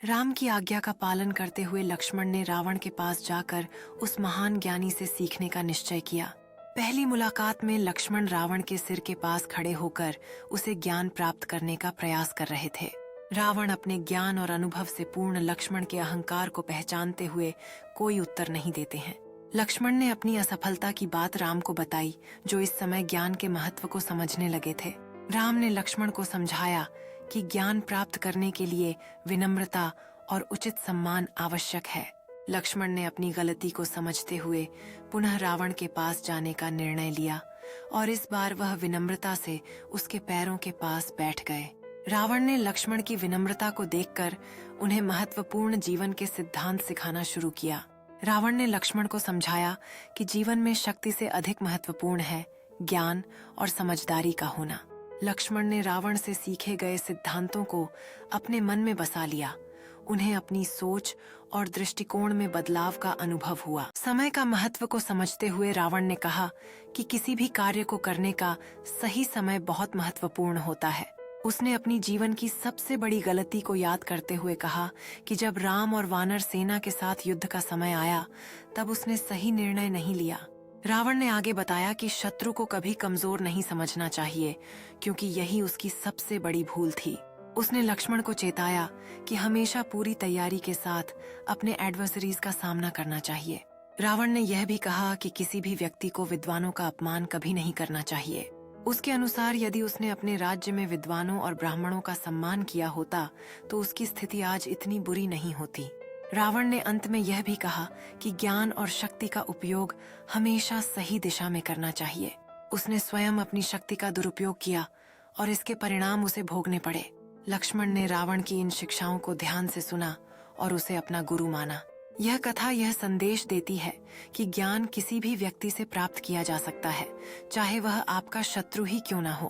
राम की आज्ञा का पालन करते हुए लक्ष्मण ने रावण के पास जाकर उस महान ज्ञानी से सीखने का निश्चय किया। पहली मुलाकात में लक्ष्मण रावण के सिर के पास खड़े होकर उसे ज्ञान प्राप्त करने का प्रयास कर रहे थे। रावण अपने ज्ञान और अनुभव से पूर्ण लक्ष्मण के अहंकार को पहचानते हुए कोई उत्तर नहीं देते हैं। लक्ष्मण ने अपनी असफलता की बात राम को बताई, जो इस समय ज्ञान के महत्व को समझने लगे थे। राम ने लक्ष्मण को समझाया कि ज्ञान प्राप्त करने के लिए विनम्रता और उचित सम्मान आवश्यक है। लक्ष्मण ने अपनी गलती को समझते हुए पुनः रावण के पास जाने का निर्णय लिया और इस बार वह विनम्रता से उसके पैरों के पास बैठ गए। रावण ने लक्ष्मण की विनम्रता को देखकर उन्हें महत्वपूर्ण जीवन के सिद्धांत सिखाना शुरू किया। रावण ने लक्ष्मण को समझाया कि जीवन में शक्ति से अधिक महत्वपूर्ण है ज्ञान और समझदारी का होना। लक्ष्मण ने रावण से सीखे गए सिद्धांतों को अपने मन में बसा लिया। उन्हें अपनी सोच और दृष्टिकोण में बदलाव का अनुभव हुआ। समय का महत्व को समझते हुए रावण ने कहा कि किसी भी कार्य को करने का सही समय बहुत महत्वपूर्ण होता है। उसने अपनी जीवन की सबसे बड़ी गलती को याद करते हुए कहा कि जब राम और वानर सेना के साथ युद्ध का समय आया तब उसने सही निर्णय नहीं लिया। रावण ने आगे बताया कि शत्रु को कभी कमजोर नहीं समझना चाहिए, क्योंकि यही उसकी सबसे बड़ी भूल थी। उसने लक्ष्मण को चेताया कि हमेशा पूरी तैयारी के साथ अपने एडवर्सरीज का सामना करना चाहिए। रावण ने यह भी कहा कि किसी भी व्यक्ति को विद्वानों का अपमान कभी नहीं करना चाहिए। उसके अनुसार यदि उसने अपने राज्य में विद्वानों और ब्राह्मणों का सम्मान किया होता तो उसकी स्थिति आज इतनी बुरी नहीं होती। रावण ने अंत में यह भी कहा कि ज्ञान और शक्ति का उपयोग हमेशा सही दिशा में करना चाहिए। उसने स्वयं अपनी शक्ति का दुरुपयोग किया और इसके परिणाम उसे भोगने पड़े। लक्ष्मण ने रावण की इन शिक्षाओं को ध्यान से सुना और उसे अपना गुरु माना। यह कथा यह संदेश देती है कि ज्ञान किसी भी व्यक्ति से प्राप्त किया जा सकता है, चाहे वह आपका शत्रु ही क्यों न हो।